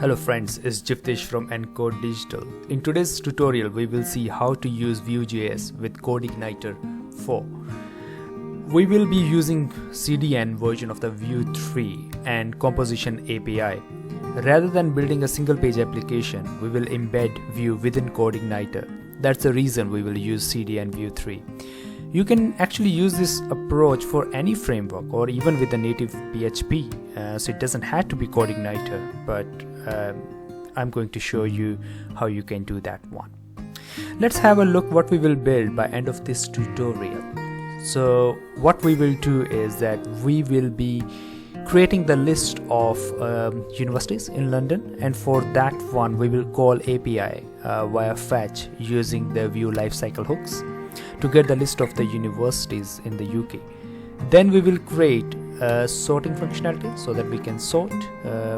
Hello friends, it's Jiftesh from CodeIgniter. In today's tutorial, we will see how to use Vue.js with CodeIgniter 4. We will be using CDN version of the Vue 3 and composition API. Rather than building a single page application, we will embed Vue within CodeIgniter. That's the reason we will use CDN Vue 3. You can actually use this approach for any framework or even with the native PHP, so it doesn't have to be CodeIgniter, but I'm going to show you how you can do that one. Let's have a look what we will build by end of this tutorial. So what we will do is that we will be creating the list of universities in London, and for that one we will call API via fetch using the Vue lifecycle hooks to get the list of the universities in the UK. Then we will create a sorting functionality so that we can sort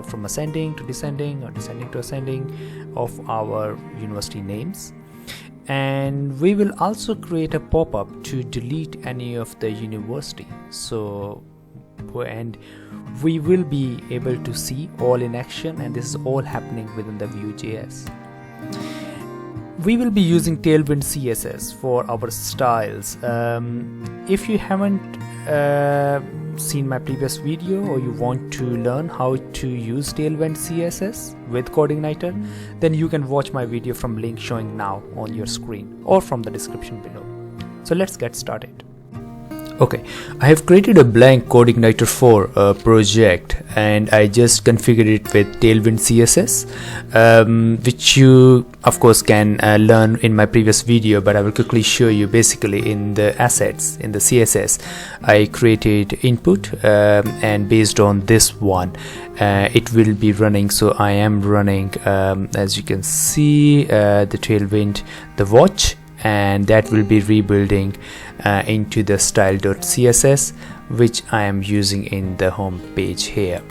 from ascending to descending or descending to ascending of our university names. And we will also create a pop-up to delete any of the university. And we will be able to see all in action, and this is all happening within the Vue.js. We will be using Tailwind CSS for our styles. If you haven't seen my previous video or you want to learn how to use Tailwind CSS with CodeIgniter, then you can watch my video from link showing now on your screen or from the description below. So let's get started. Okay, I have created a blank CodeIgniter 4 project, and I just configured it with Tailwind CSS, which you of course can learn in my previous video, but I will quickly show you. Basically, in the assets, in the CSS, I created input, and based on this one, it will be running. So I am running, as you can see, the Tailwind, the watch, and that will be rebuilding into the style.css, which I am using in the home page here.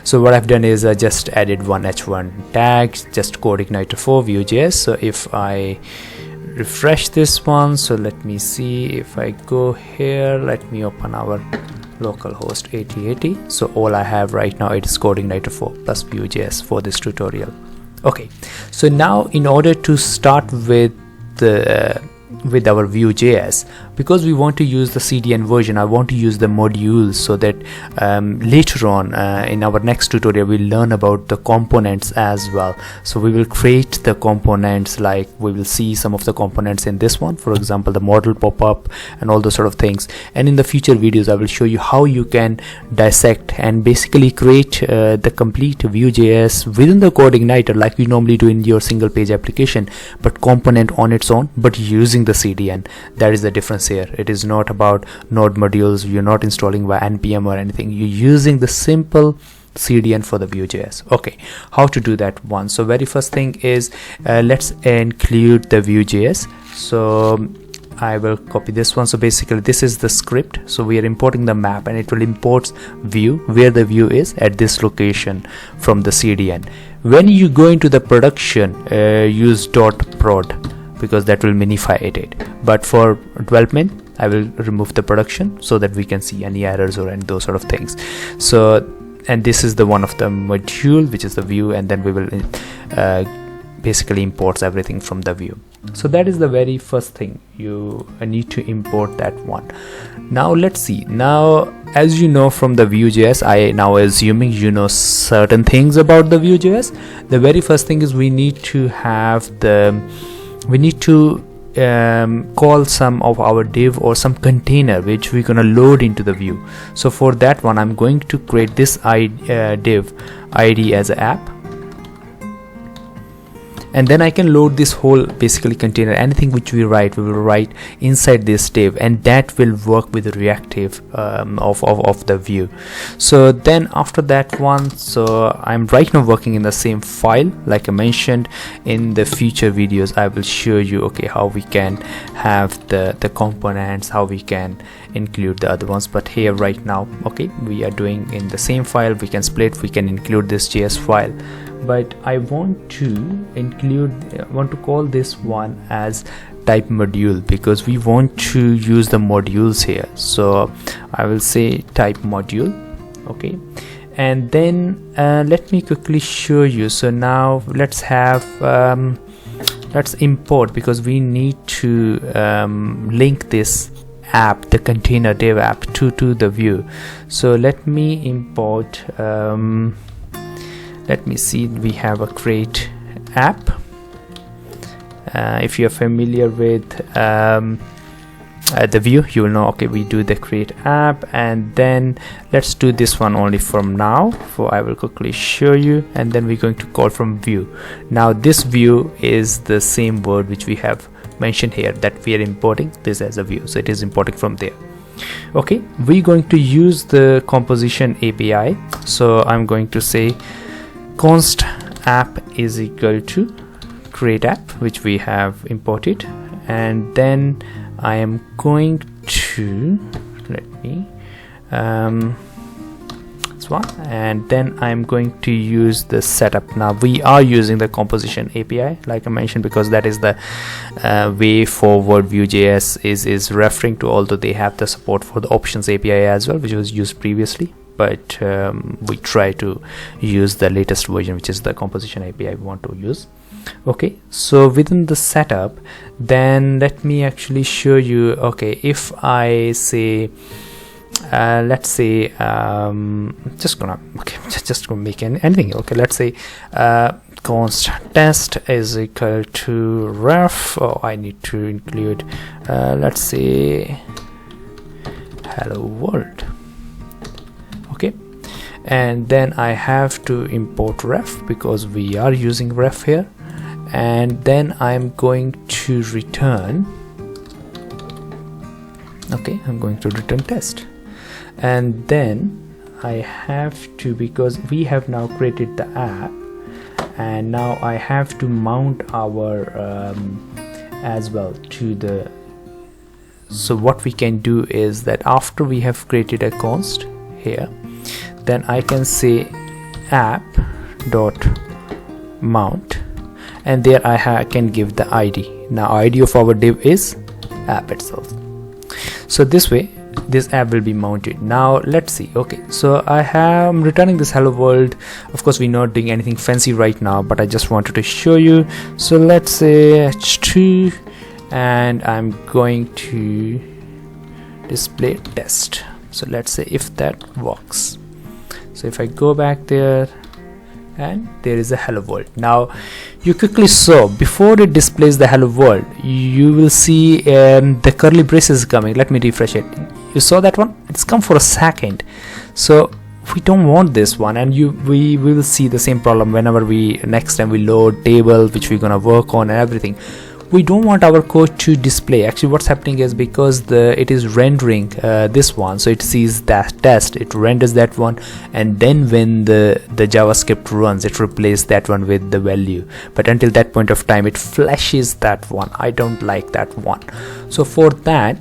So what I've done is I just added one h1 tag, just CodeIgniter 4 Vue.js. So if I refresh this one, so let me see, if I go here, let me open our localhost 8080. So all I have right now is CodeIgniter 4 plus Vue.js for this tutorial. Okay, so now in order to start with our Vue.js, because we want to use the CDN version, I want to use the modules so that later on in our next tutorial we'll learn about the components as well. So we will create the components, like we will see some of the components in this one, for example the model pop-up and all those sort of things. And in the future videos I will show you how you can dissect and basically create the complete Vue.js within the CodeIgniter like you normally do in your single page application, but component on its own, but using the CDN. That is the difference here. It is not about node modules, you're not installing via npm or anything, you're using the simple CDN for the Vue.js. Okay, how to do that one? So very first thing is let's include the Vue.js. So I will copy this one. So basically this is the script. So we are importing the map, and it will import Vue where the Vue is at this location from the CDN. When you go into the production, use .prod, because that will minify it. But for development I will remove the production so that we can see any errors or any those sort of things. So, and this is the one of the module, which is the Vue, and then we will basically imports everything from the Vue. So that is the very first thing, you need to import that one. Now let's see. Now as you know from the Vue.js, I now assuming you know certain things about the Vue.js. The very first thing is we need to call some of our div or some container which we're gonna load into the Vue. So for that one I'm going to create this div id as an app, and then I can load this whole basically container. Anything which we will write inside this div, and that will work with the reactive of the Vue. So then after that one, so I'm right now working in the same file. Like I mentioned, in the future videos I will show you okay how we can have the components, how we can include the other ones. But here right now, okay, we are doing in the same file. We can split, we can include this JS file, but I want to call this one as type module, because we want to use the modules here. So I will say type module, okay, and then let me quickly show you. So now let's have let's import, because we need to link this app, the container dev app, to the Vue. So let me import, let me see, we have a create app. If you're familiar with the Vue, you will know, okay, we do the create app, and then let's do this one only from now. For I will quickly show you, and then we're going to call from Vue. Now this Vue is the same word which we have mentioned here, that we are importing this as a Vue, so it is importing from there. Okay, we're going to use the composition API. So I'm going to say const app is equal to create app, which we have imported, and then I am going to, let me this one, and then I'm going to use the setup. Now we are using the composition API, like I mentioned, because that is the way forward Vue.js is referring to, although they have the support for the options API as well, which was used previously, but we try to use the latest version, which is the composition API we want to use. Okay, so within the setup, then let me actually show you. Okay, if I say let's say just gonna make anything. Okay, let's say const test is equal to ref. Oh, I need to include let's say hello world. Okay, and then I have to import ref, because we are using ref here, and then I'm going to return, okay, I'm going to return test. And then I have to, because we have now created the app, and now I have to mount our as well to the, so what we can do is that after we have created a const here, then I can say app dot mount, and there I can give the ID. Now ID of our div is app itself. So this way this app will be mounted. Now let's see. Okay, so I am returning this hello world. Of course we're not doing anything fancy right now, but I just wanted to show you. So let's say h2, and I'm going to display test. So let's say if that works. So if I go back there, and there is a hello world. Now you quickly saw, before it displays the hello world, you will see the curly braces coming. Let me refresh it. You saw that one? It's come for a second. So we don't want this one, and we will see the same problem whenever we next time we load table, which we're gonna work on and everything. We don't want our code to display. Actually what's happening is, because it is rendering this one, so it sees that test, it renders that one, and then when the JavaScript runs, it replaces that one with the value, but until that point of time it flashes that one. I don't like that one. So for that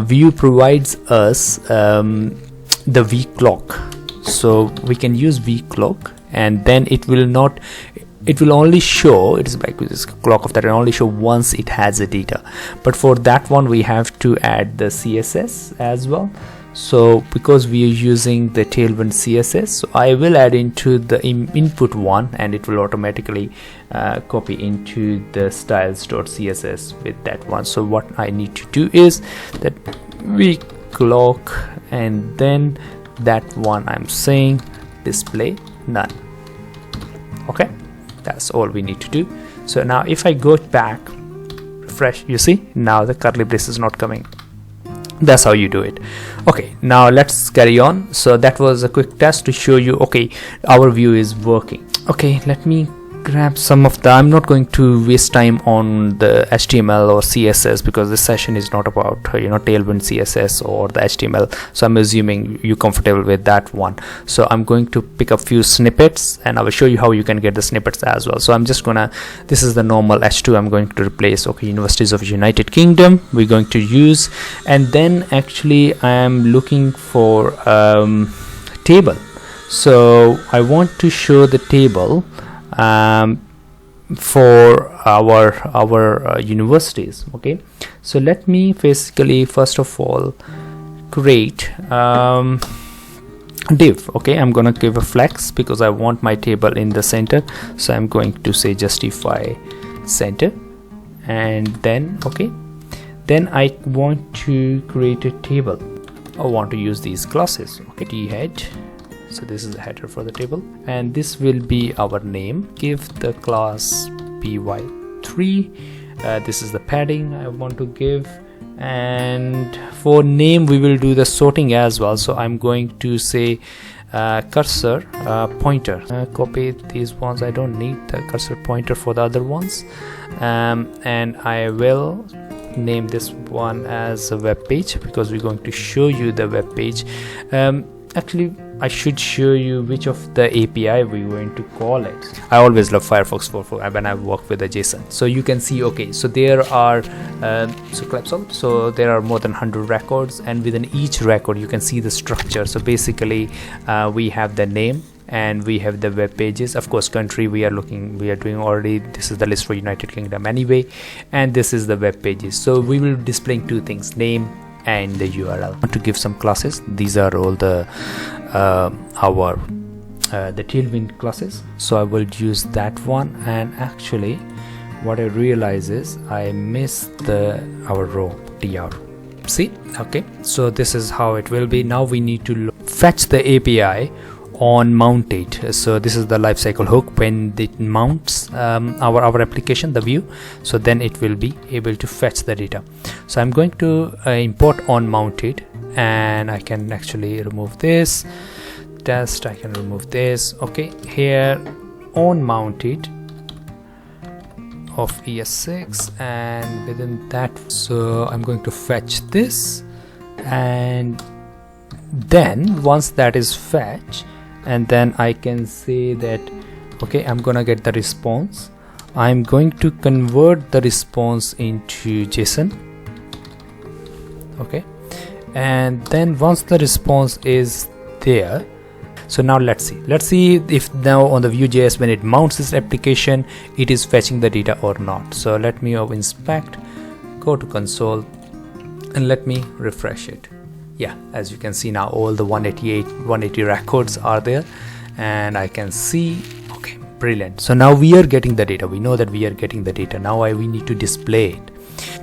Vue provides us the V clock, so we can use V clock, and then it will only show, it is like this clock of that, and only show once it has the data. But for that one we have to add the CSS as well. So because we are using the Tailwind CSS, so I will add into the input one, and it will automatically copy into the styles.css with that one. So what I need to do is that we clock, and then that one I'm saying display none. Okay, that's all we need to do. So now if I go back, refresh, you see now the curly brace is not coming. That's how you do it. Okay, now let's carry on. So that was a quick test to show you, okay, our Vue is working. Okay, let me grab some of the, I'm not going to waste time on the HTML or CSS, because this session is not about Tailwind CSS or the HTML, so I'm assuming you're comfortable with that one. So I'm going to pick up few snippets, and I will show you how you can get the snippets as well. So I'm just gonna, this is the normal H2 I'm going to replace. Okay, Universities of United Kingdom we're going to use, and then actually I am looking for table. So I want to show the table for our universities. Okay, so let me basically first of all create div. Okay, I'm gonna give a flex because I want my table in the center, so I'm going to say justify center, and then okay, then I want to create a table. I want to use these classes. Okay, t-head, so this is the header for the table, and this will be our name. Give the class py3. This is the padding I want to give, and for name we will do the sorting as well. So I'm going to say cursor pointer. Copy these ones. I don't need the cursor pointer for the other ones, and I will name this one as a web page because we're going to show you the web page. Actually, I should show you which of the API we're going to call it. I always love Firefox for when I work with a JSON. So you can see, okay, so there are so there are more than 100 records, and within each record you can see the structure. So basically we have the name and we have the web pages. Of course, country we are doing already. This is the list for United Kingdom anyway, and this is the web pages. So we will display two things, name and the URL. To give some classes, these are all the the Tailwind classes, so I will use that one. And actually what I realize is I missed our row tr. See, okay, so this is how it will be. Now we need to fetch the API onMounted. So this is the lifecycle hook. When it mounts our application, the Vue, so then it will be able to fetch the data. So I'm going to import onMounted, and I can actually remove this test. I can remove this. Okay, here onMounted of ES6, and within that, so I'm going to fetch this, and then once that is fetched, and then I can say that okay, I'm gonna get the response. I'm going to convert the response into JSON. Okay, and then once the response is there, so now let's see if now on the Vue.js, when it mounts this application, it is fetching the data or not. So let me inspect, go to console, and let me refresh it. Yeah, as you can see now, all the 180 records are there, and I can see, okay, brilliant. So now we are getting the data. We know that we are getting the data. Now we need to display it.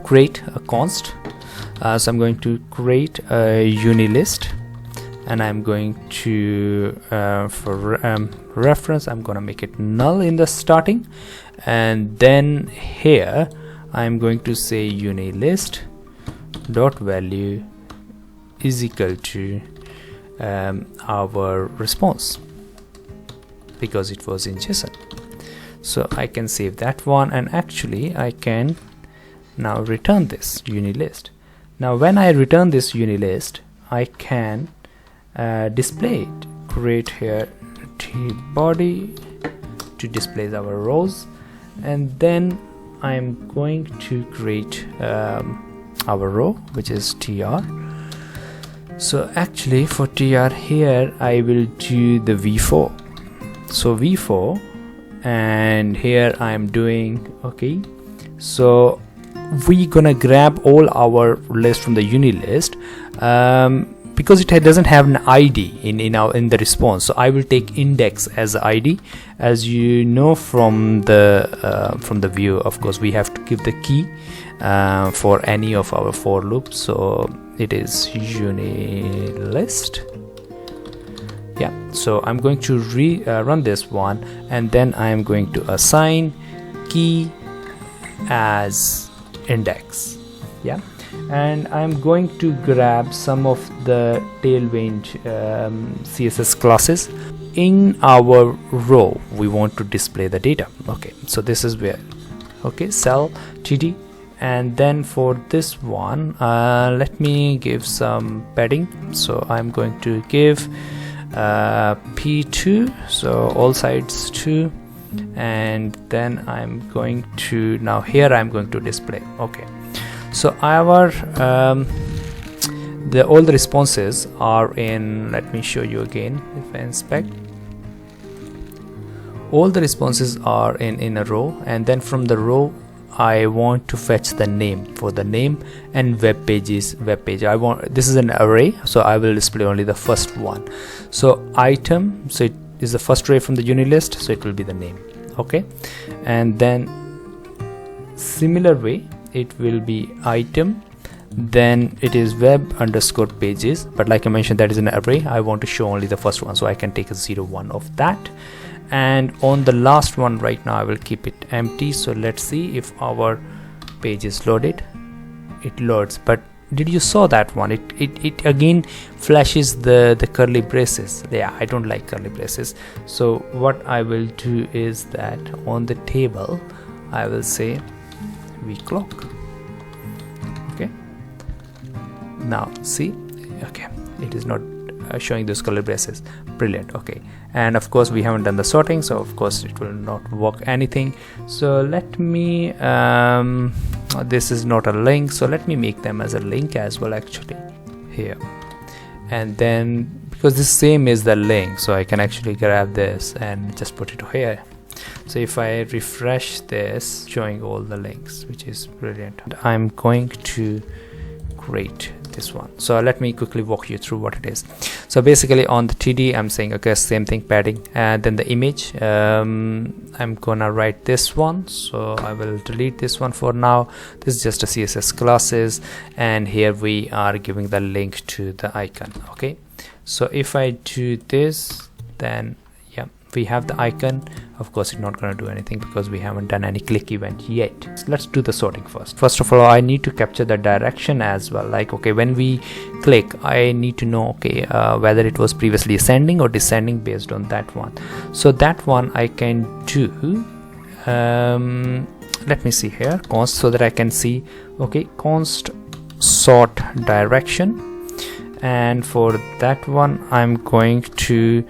Create a const. So I'm going to create a unilist, and I'm going to for reference, I'm going to make it null in the starting, and then here I'm going to say unilist dot value is equal to our response, because it was in JSON. So I can save that one, and actually I can now return this unilist. Now when I return this unilist, I can display it. Create here tbody to display our rows, and then I'm going to create our row, which is tr. So actually for tr here I will do the v4. So v4, and here I'm doing okay. So we gonna grab all our list from the unilist, because it doesn't have an ID in the response. So I will take index as ID. As you know from the Vue, of course, we have to give the key for any of our for loops. So it is unilist. Yeah, so I'm going to run this one, and then I'm going to assign key as index. Yeah, and I'm going to grab some of the Tailwind CSS classes. In our row we want to display the data. Okay, so this is where, okay, cell td, and then for this one let me give some padding. So I'm going to give p2, so all sides 2, and then I'm going to, now here I'm going to display. Okay, so our all the responses are in, let me show you again. If I inspect, all the responses are in a row, and then from the row I want to fetch the name. For the name and web page is web page. This is an array, so I will display only the first one. So item, so it is the first array from the uni list, so it will be the name. Okay, and then similar way it will be item, then it is web underscore pages, but like I mentioned, that is an array. I want to show only the first one, so I can take a 0 1 of that. And on the last one right now I will keep it empty. So let's see if our page is loaded. It loads, but did you saw that one? It again flashes the curly braces. Yeah, I don't like curly braces. So what I will do is that on the table I will say vClock. Okay, now see, okay, it is not showing those color braces. Brilliant. Okay, and of course we haven't done the sorting, so of course it will not work anything. So let me this is not a link, so let me make them as a link as well actually here. And then because this same is the link, so I can actually grab this and just put it here. So if I refresh this, showing all the links, which is brilliant. I'm going to create this one. So let me quickly walk you through what it is. So basically on the TD I'm saying, okay, same thing, padding, and then the image, I'm gonna write this one, so I will delete this one for now. This is just a CSS classes, and here we are giving the link to the icon. Okay, so if I do this, then yeah, we have the icon. Of course it's not going to do anything because we haven't done any click event yet. So let's do the sorting first. First of all, I need to capture the direction as well. Like, okay, when we click, I need to know, okay, whether it was previously ascending or descending based on that one. So that one I can do, let me see here, const, so that I can see, okay, const sort direction, and for that one I'm going to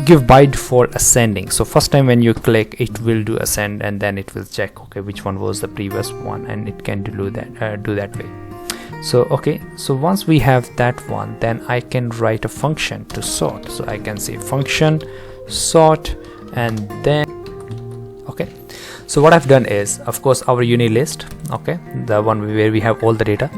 give by default ascending. So first time when you click, it will do ascend, and then it will check, okay, which one was the previous one, and it can do that way. So okay, so once we have that one, then I can write a function to sort. So I can say function sort, and then okay, so what I've done is, of course, our uni list, okay, the one where we have all the data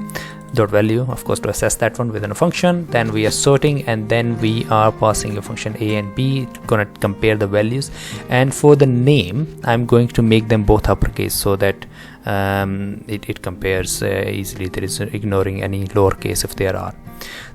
dot value, of course, to access that one within a function. Then we are sorting, and then we are passing a function a and b, gonna compare the values. And for the name, I'm going to make them both uppercase, so that it compares easily. There is ignoring any lowercase if there are.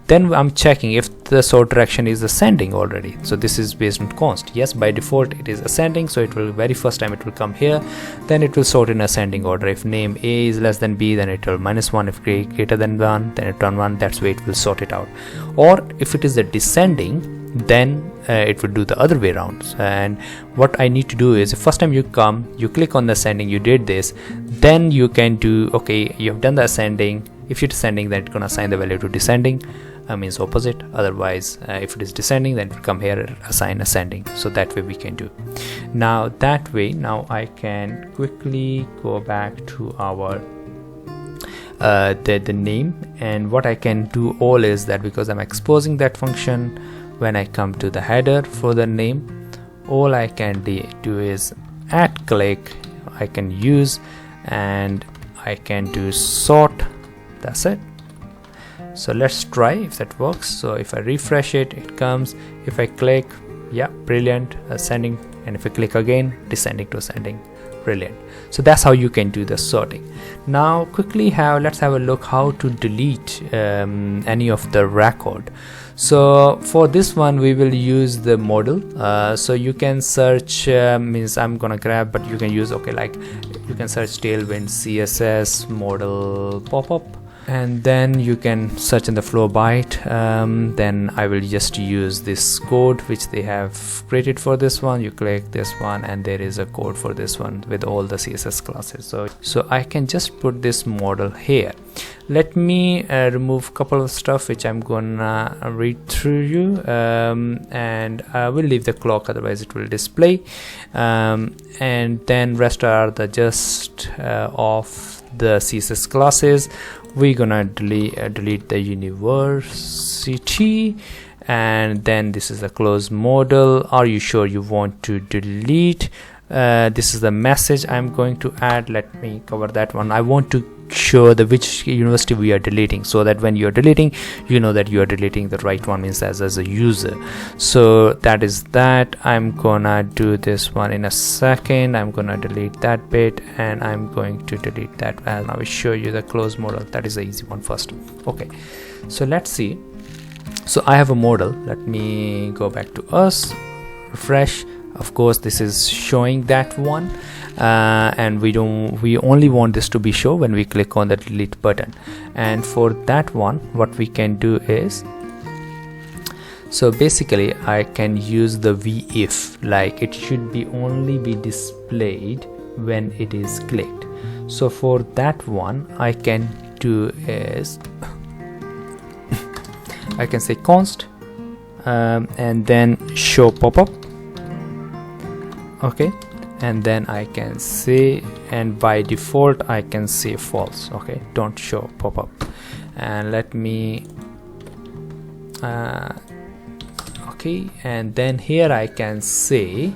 Then I'm checking if the sort direction is ascending already. So this is based on const. Yes, by default it is ascending, so it will, very first time it will come here, then it will sort in ascending order. If name a is less than b, then it will -1. If greater than 1, then it will 1. That's why it will sort it out. Or if it is a descending, then it would do the other way around. And what I need to do is, first time you come, you click on the ascending, you did this, then you can do, okay, you have done the ascending. If it's ascending, then it's gonna assign the value to descending, means opposite. Otherwise, if it is descending, then it will come here and assign ascending. So that way we can do. Now that way, now I can quickly go back to our the name, and what I can do all is that, because I'm exposing that function, when I come to the header for the name, all I can do is at click I can use, and I can do sort. That's it. So let's try if that works. So if I refresh it, it comes. If I click, yeah, brilliant, ascending. And if I click again, descending to ascending. Brilliant. So that's how you can do the sorting. Now quickly let's have a look how to delete any of the record. So for this one we will use the modal. So you can search, means I'm gonna grab, but you can use, okay, like you can search Tailwind CSS modal popup, and then you can search in the flow byte. Then I will just use this code which they have created for this one. You click this one, and there is a code for this one with all the CSS classes. So I can just put this model here. Let me remove a couple of stuff which I'm gonna read through you, and I will leave the clock, otherwise it will display, and then rest are the just of the CSS classes. We're gonna delete the university, and then this is a close modal. Are you sure you want to delete this is the message I'm going to add. Let me cover that one. I want to show the which university we are deleting, so that when you are deleting, you know that you are deleting the right one, means as a user. So that is that. I'm gonna do this one in a second. I'm gonna delete that bit, and I'm going to delete that, and I will show you the close modal. That is the easy one first. Okay, so let's see. So I have a modal. Let me go back to us, refresh. Of course this is showing that one, and we only want this to be shown when we click on the delete button. And for that one, what we can do is, so basically I can use the if, like it should be only be displayed when it is clicked. So for that one, I can do is I can say const and then show popup. Okay, and then I can say, and by default I can say false. Okay, don't show popup. And let me okay, and then here I can say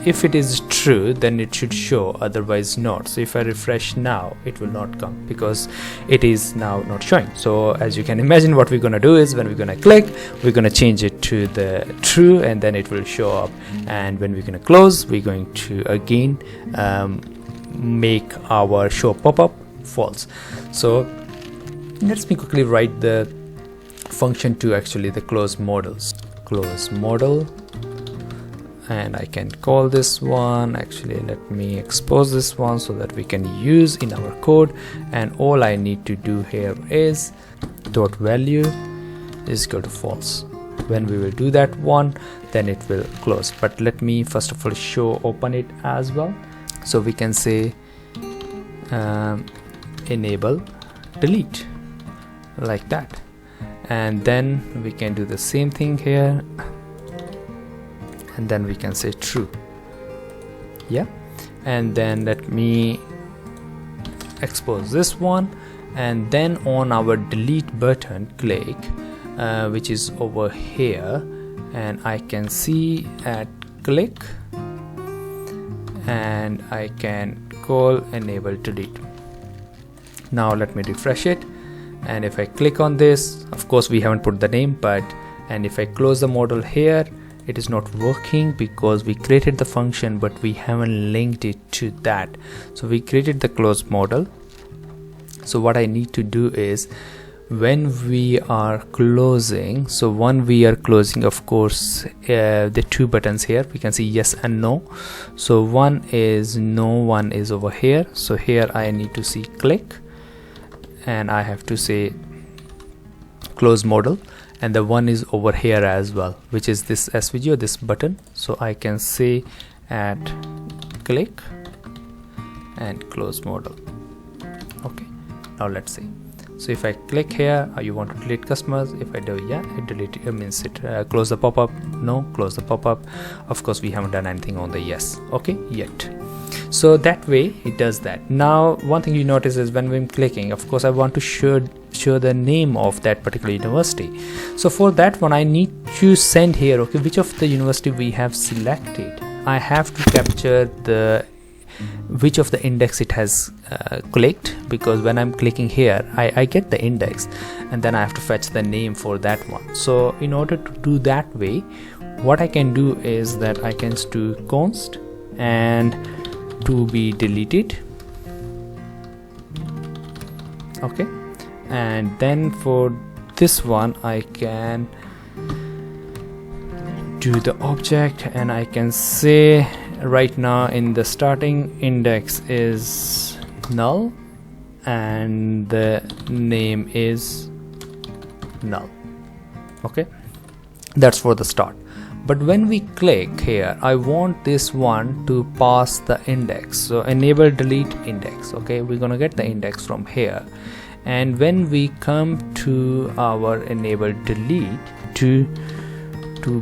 if it is true, then it should show, otherwise not. So if I refresh now, it will not come because it is now not showing. So as you can imagine, what we're gonna do is, when we're gonna click, we're gonna change it to the true, and then it will show up. And when we're gonna close, we're going to again make our show pop-up false. So let me quickly write the function to actually the close modals. Close modal, and I can call this one, actually let me expose this one so that we can use in our code. And all I need to do here is dot value is equal to false. When we will do that one, then it will close. But let me first of all open it as well. So we can say enable delete, like that. And then we can do the same thing here, and then we can say true. Yeah, and then let me expose this one, and then on our delete button click, which is over here, and I can see at click, and I can call enable delete. Now let me refresh it, and if I click on this, of course we haven't put the name, but and if I close the modal here, it is not working because we created the function but we haven't linked it to that. So we created the close modal. So what I need to do is, when we are closing, so when we are closing, of course the two buttons here, we can see yes and no. So one is no, one is over here. So here I need to see click, and I have to say close modal, and the one is over here as well, which is this SVG or this button. So I can say at click and close modal. Okay, now let's see. So if I click here, you want to delete customers. If I do, yeah, it delete it, means it close the pop-up. No, close the pop-up. Of course we haven't done anything on the yes, okay, yet. So that way it does that. Now one thing you notice is when I'm clicking, of course I want to show the name of that particular university. So for that one, I need to send here, okay, which of the university we have selected. I have to capture the which of the index it has clicked, because when I'm clicking here, I get the index, and then I have to fetch the name for that one. So in order to do that way, what I can do is that I can do const and to be deleted. Okay, and then for this one I can do the object, and I can say right now in the starting index is null and the name is null. Okay, that's for the start. But when we click here, I want this one to pass the index. So enable delete index. Okay, we're gonna get the index from here, and when we come to our enable delete to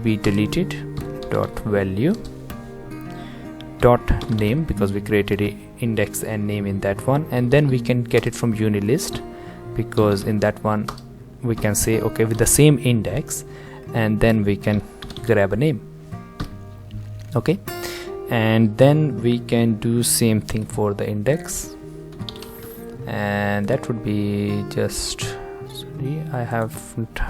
be deleted dot value dot name, because we created a index and name in that one, and then we can get it from unilist, because in that one we can say okay with the same index, and then we can grab a name. Okay, and then we can do same thing for the index, and that would be just, sorry, I haven't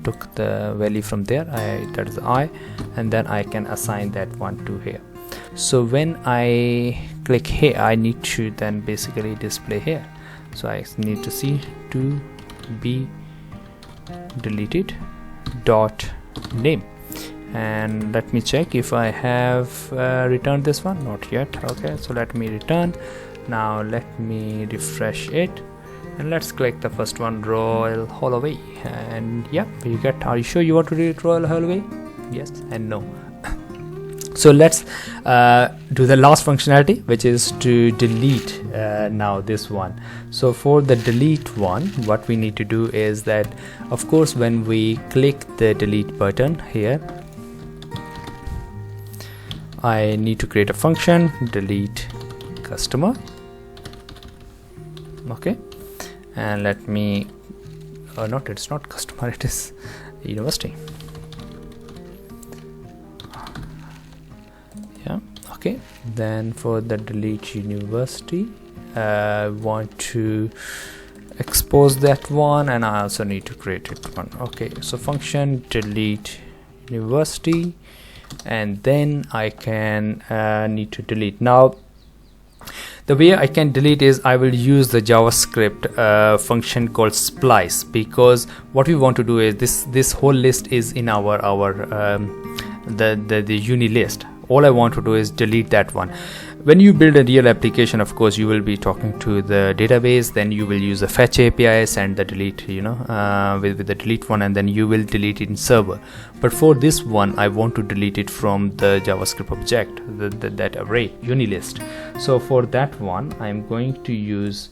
took the value from there, that is I, and then I can assign that one to here. So when I click here, I need to then basically display here, so I need to see to be deleted dot name, and let me check if I have returned this one. Not yet. Okay, so let me return. Now let me refresh it, and let's click the first one, Royal Holloway, and yeah, you get, are you sure you want to delete Royal Holloway? Yes and no. So let's do the last functionality, which is to delete now this one. So for the delete one, what we need to do is that, of course, when we click the delete button here, I need to create a function, delete customer. Okay, and let me, it's not customer, it is university. Yeah, okay, then for the delete university, I want to expose that one, and I also need to create it one. Okay, so function delete university, and then I can need to delete. Now the way I can delete is I will use the JavaScript function called splice, because what we want to do is this whole list is in our the uni list. All I want to do is delete that one. When you build a real application, of course, you will be talking to the database, then you will use the fetch API, send the delete, with the delete one, and then you will delete it in server. But for this one, I want to delete it from the JavaScript object, that array, unilist. So for that one, I'm going to use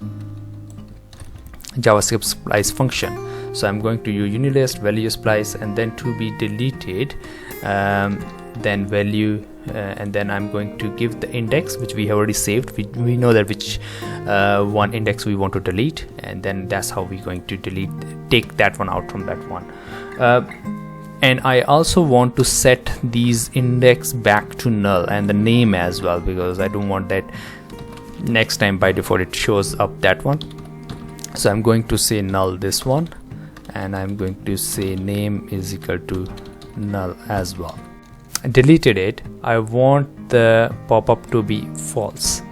JavaScript splice function. So I'm going to use unilist value splice, and then to be deleted, then value, and then I'm going to give the index which we have already saved. We know that which one index we want to delete, and then that's how we're going to take that one out from that one. And I also want to set these index back to null, and the name as well, because I don't want that next time by default it shows up that one. So I'm going to say null this one, and I'm going to say name is equal to null as well. Deleted it. I want the pop-up to be false.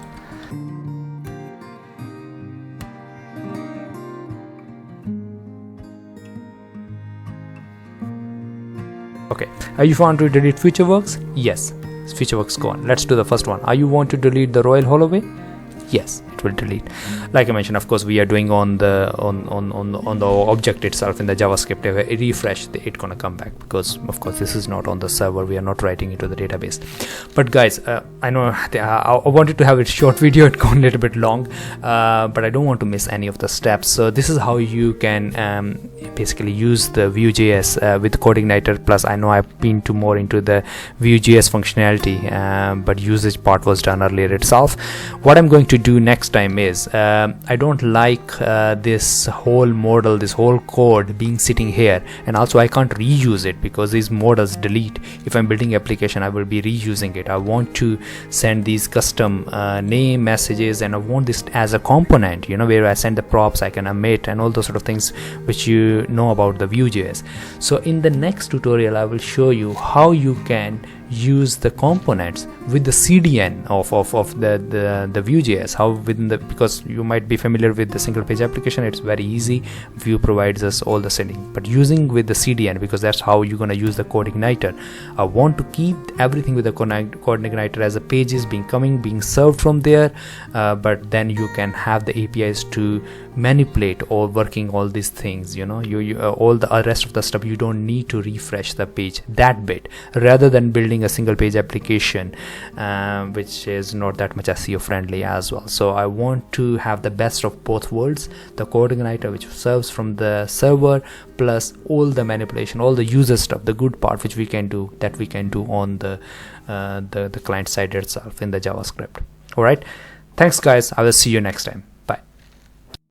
Okay, are you want to delete FutureWorks? Yes, FutureWorks gone. Let's do the first one. Are you want to delete the Royal Holloway? Yes, it will delete. Like I mentioned, of course, we are doing on the object itself in the JavaScript. If I refresh, it's gonna come back, because of course this is not on the server. We are not writing it to the database. But guys, I know I wanted to have a short video. It gone a little bit long, but I don't want to miss any of the steps. So this is how you can basically use the Vue.js with CodeIgniter. Plus, I know I've been more into the Vue.js functionality, but usage part was done earlier itself. What I'm going to do next time is I don't like this whole model, this whole code being sitting here, and also I can't reuse it because these models delete. If I'm building application, I will be reusing it. I want to send these custom name messages, and I want this as a component, where I send the props, I can emit, and all those sort of things which you know about the Vue.js. So in the next tutorial, I will show you how you can use the components with the CDN of the Vue.js, how within the, because you might be familiar with the single page application, it's very easy. Vue provides us all the setting, but using with the CDN, because that's how you're going to use the CodeIgniter. I want to keep everything with the CodeIgniter as a pages being served from there, but then you can have the APIs to manipulate or working all these things. All the rest of the stuff, you don't need to refresh the page that bit, rather than building a single page application which is not that much SEO friendly as well. So I want to have the best of both worlds, the CodeIgniter which serves from the server, plus all the manipulation, all the user stuff, the good part which we can do on the client side itself in the JavaScript. All right, thanks guys, I will see you next time.